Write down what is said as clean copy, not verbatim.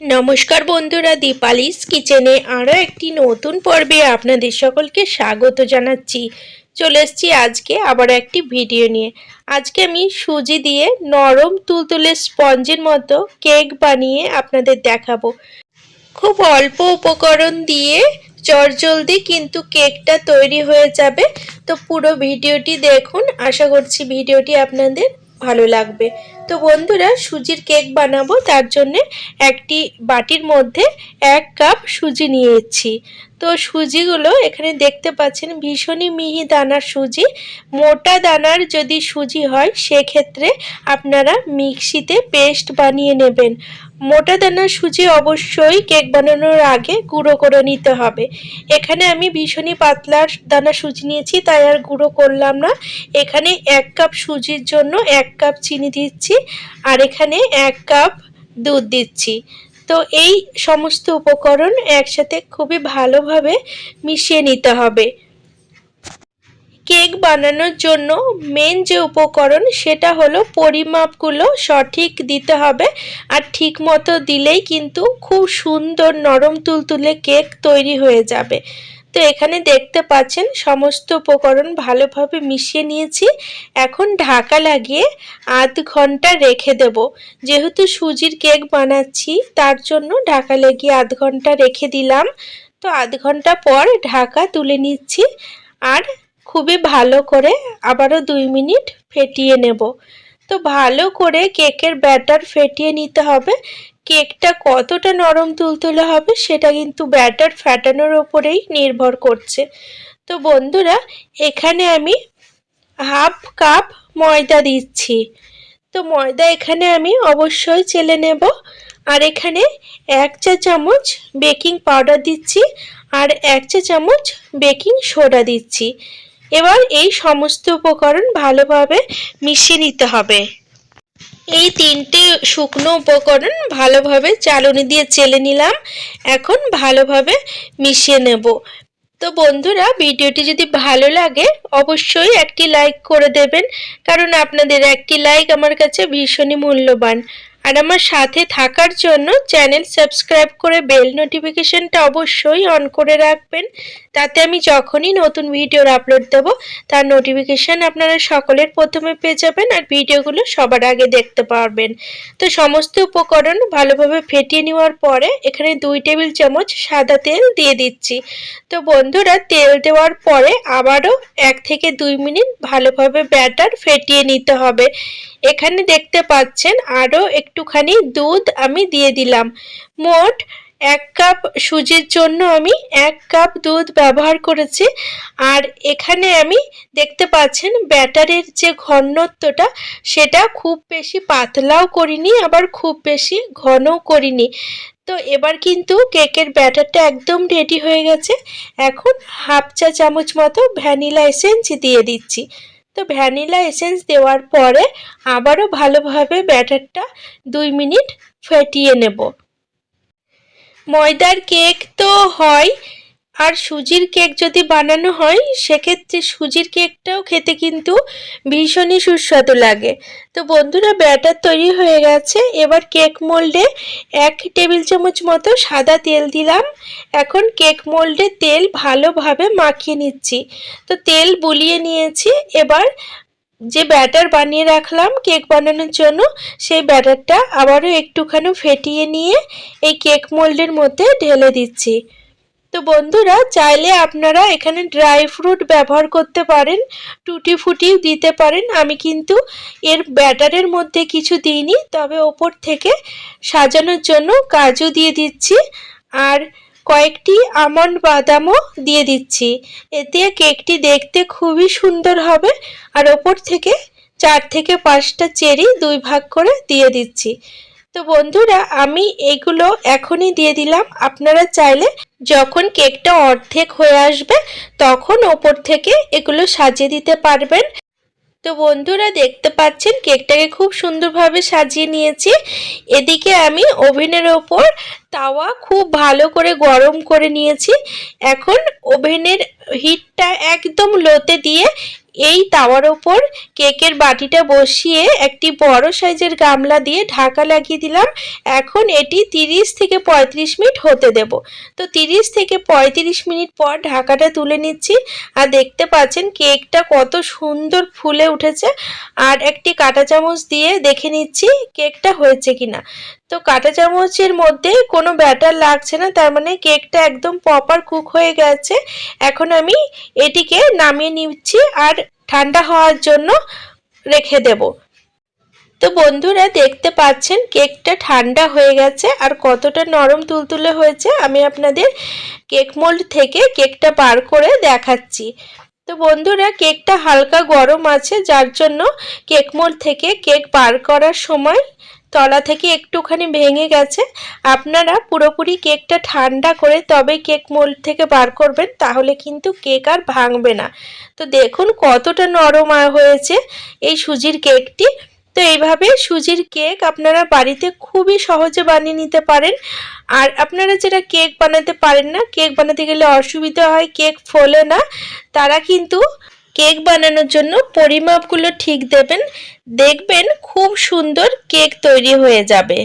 নমস্কার বন্ধুরা, দীপালিস কিচেনে আরও একটি নতুন পর্বে আপনাদের সকলকে স্বাগত জানাচ্ছি। চলে এসেছি আজকে আবার একটি ভিডিও নিয়ে। আজকে আমি সুজি দিয়ে নরম তুলতুলে স্পঞ্জের মতো কেক বানিয়ে আপনাদের দেখাবো। খুব অল্প উপকরণ দিয়ে চটজলদি কিন্তু কেকটা তৈরি হয়ে যাবে। তো পুরো ভিডিওটি দেখুন, আশা করছি ভিডিওটি আপনাদের ভালো লাগবে। তো বন্ধুরা, সুজির কেক বানাবো, তার জন্য একটি বাটির মধ্যে 1 কাপ সুজি নিয়েছি। তো সুজিগুলো এখানে দেখতে পাচ্ছেন ভীষণই মিহি দানার সুজি। মোটা দানার যদি সুজি হয় সেক্ষেত্রে আপনারা মিক্সিতে পেস্ট বানিয়ে নেবেন। মোটা দানার সুজি অবশ্যই কেক বানানোর আগে গুঁড়ো করে নিতে হবে। এখানে আমি ভীষণই পাতলা দানা সুজি নিয়েছি, তাই আর গুঁড়ো করলাম না। এখানে 1 কাপ সুজির জন্য 1 কাপ চিনি দিচ্ছি, আর এখানে 1 কাপ দুধ দিচ্ছি। তো এই সমস্ত উপকরণ একসাথে খুবই ভালোভাবে মিশিয়ে নিতে হবে। কেক বানানোর জন্য মেন যে উপকরণ সেটা হলো পরিমাপগুলো সঠিক দিতে হবে, আর ঠিক মতো দিলেই কিন্তু খুব সুন্দর নরম তুলতুলে কেক তৈরি হয়ে যাবে। তো এখানে দেখতে পাচ্ছেন সমস্ত উপকরণ ভালোভাবে মিশিয়ে নিয়েছি। এখন ঢাকা লাগিয়ে আধ ঘন্টা রেখে দেব। যেহেতু সুজির কেক বানাচ্ছি তার জন্য ঢাকা লাগিয়ে আধ ঘন্টা রেখে দিলাম। তো আধ ঘন্টা পর ঢাকা তুলে নিচ্ছি, আর খুবই ভালো করে আবারও 2 মিনিট ফেটিয়ে নেব। তো ভালো করে কেকের ব্যাটার ফেটিয়ে নিতে হবে। কেকটা কতটা নরম তুলতুলে হবে সেটা কিন্তু ব্যাটার ফেটানোর উপরেই নির্ভর করছে। তো বন্ধুরা, এখানে আমি হাফ কাপ ময়দা দিচ্ছি। তো ময়দা এখানে আমি অবশ্যই চেলে নেব। আর এখানে 1 চা চামচ বেকিং পাউডার দিচ্ছি, আর 1 চা চামচ বেকিং সোডা দিচ্ছি। এবার এই সমস্ত উপকরণ ভালোভাবে মিশিয়ে নিতে হবে। এই 3টে শুকনো উপকরণ ভালোভাবে চালনি দিয়ে চেলে নিলাম। এখন ভালোভাবে মিশিয়ে নেব। তো বন্ধুরা, ভিডিওটি যদি ভালো লাগে অবশ্যই একটি লাইক করে দেবেন, কারণ আপনাদের একটি লাইক আমার কাছে ভীষণই মূল্যবান। আর আমার সাথে থাকার জন্য চ্যানেল সাবস্ক্রাইব করে বেল নোটিফিকেশনটা অবশ্যই অন করে রাখবেন। তাতে আমি যখনই নতুন ভিডিওর আপলোড দেব তার নোটিফিকেশন আপনারা সকলের প্রথমে পেয়ে যাবেন, আর ভিডিওগুলো সবার আগে দেখতে পারবেন। তো সমস্ত উপকরণ ভালোভাবে ফেটিয়ে নেওয়ার পরে এখানে 2 টেবিল চামচ সাদা তেল দিয়ে দিচ্ছি। তো বন্ধুরা, তেল দেওয়ার পরে আবারও 1 থেকে 2 মিনিট ভালোভাবে ব্যাটার ফেটিয়ে নিতে হবে। এখানে দেখতে পাচ্ছেন আরও একটুখানি দুধ আমি দিয়ে দিলাম। মোট 1 কাপ সুজির জন্য আমি 1 কাপ দুধ ব্যবহার করেছি। আর এখানে আমি দেখতে পাচ্ছেন ব্যাটারের যে ঘনত্বটা সেটা খুব বেশি পাতলাও করিনি, আবার খুব বেশি ঘনও করিনি। তো এবার কিন্তু কেকের ব্যাটারটা একদম রেডি হয়ে গেছে। এখন হাফ চা চামচ মতো ভ্যানিলা এসেন্স দিয়ে দিচ্ছি। তো ভ্যানিলা এসেন্স দেওয়ার পরে আবারও ভালোভাবে ব্যাটারটা 2 মিনিট ফেটিয়ে নেব। ময়দার কেক তো হয়, আর সুজির কেক যদি বানানো হয় সেক্ষেত্রে সুজির কেকটাও খেতে কিন্তু ভীষণই সুস্বাদু লাগে। তো বন্ধুরা, ব্যাটার তৈরি হয়ে গেছে। এবার কেক মোল্ডে 1 টেবিল চামচ মতো সাদা তেল দিলাম। এখন কেক মোল্ডে তেল ভালোভাবে মাখিয়ে নিচ্ছি। তো তেল বুলিয়ে নিয়েছি। এবার যে ব্যাটার বানিয়ে রাখলাম কেক বানানোর জন্য সেই ব্যাটারটা আবারও একটুখানি ফেটিয়ে নিয়ে এই কেক মোল্ডের মধ্যে ঢেলে দিচ্ছি। তো বন্ধুরা, চাইলে আপনারা এখানে ড্রাই ফ্রুট ব্যবহার করতে পারেন, টুটি ফুটিও দিতে পারেন। আমি কিন্তু এর ব্যাটারের মধ্যে কিছু দিইনি, তবে ওপর থেকে সাজানোর জন্য কাজু দিয়ে দিচ্ছি, আর কয়েকটি আমন্ড বাদামও দিয়ে দিচ্ছি। এতে কেকটি দেখতে খুবই সুন্দর হবে। আর ওপর থেকে 4 থেকে 5টা চেরি 2 ভাগ করে দিয়ে দিচ্ছি। তো বন্ধুরা, আমি এগুলো এখনই দিয়ে দিলাম। আপনারা চাইলে যখন কেকটা অর্ধেক হয়ে আসবে তখন ওপর থেকে এগুলো সাজিয়ে দিতে পারবেন। তো বন্ধুরা, দেখতে পাচ্ছেন কেকটাকে খুব সুন্দরভাবে সাজিয়ে নিয়েছি। এদিকে আমি ওভেনের ওপর তাওয়া খুব ভালো করে গরম করে নিয়েছি। এখন ওভেনের হিটটা একদম লোতে দিয়ে এই তাওয়ার ওপর কেকের বাটিটা বসিয়ে একটি বড় সাইজের গামলা দিয়ে ঢাকা লাগিয়ে দিলাম। এখন এটি 30 থেকে 35 মিনিট হতে দেব। তো 30 থেকে 35 মিনিট পর ঢাকাটা তুলে নিচ্ছি। আর দেখতে পাচ্ছেন কেকটা কত সুন্দর ফুলে উঠেছে। আর একটি কাঁটা চামচ দিয়ে দেখে নিচ্ছি কেকটা হয়েছে কিনা। তো কাঁটা চামচের মধ্যে কোনো ব্যাটার লাগছে না, তার মানে কেকটা একদম প্রপার কুক হয়ে গেছে। এখন আমি এটিকে নামিয়ে নিচ্ছি আর ঠান্ডা হওয়ার জন্য রেখে দেব। তো বন্ধুরা দেখতে পাচ্ছেন কেকটা ঠান্ডা হয়ে গেছে আর কতটা নরম তুলতুলে হয়েছে। আমি আপনাদের কেক মোল্ড থেকে কেকটা বার করে দেখাচ্ছি। তো বন্ধুরা কেকটা হালকা গরম আছে, যার জন্য কেক মোল্ড থেকে কেক বার করার সময় তলা থেকে একটুখানি ভেঙে গেছে। আপনারা পুরোপুরি কেকটা ঠান্ডা করে তবে কেক মোল্ড থেকে বার করবেন, তাহলে কিন্তু কেক আর ভাঙবে না। তো দেখুন কতটা নরম হয়েছে এই সুজির কেকটি। তো এইভাবে সুজির কেক আপনারা বাড়িতে খুবই সহজে বানিয়ে নিতে পারেন। আর আপনারা যারা কেক বানাতে পারেন না, কেক বানাতে গেলে অসুবিধা হয়, কেক ফোলে না, তারা কিন্তু কেক বানানোর জন্য পরিমাপগুলো ঠিক দেবেন, দেখবেন খুব সুন্দর কেক তৈরি হয়ে যাবে।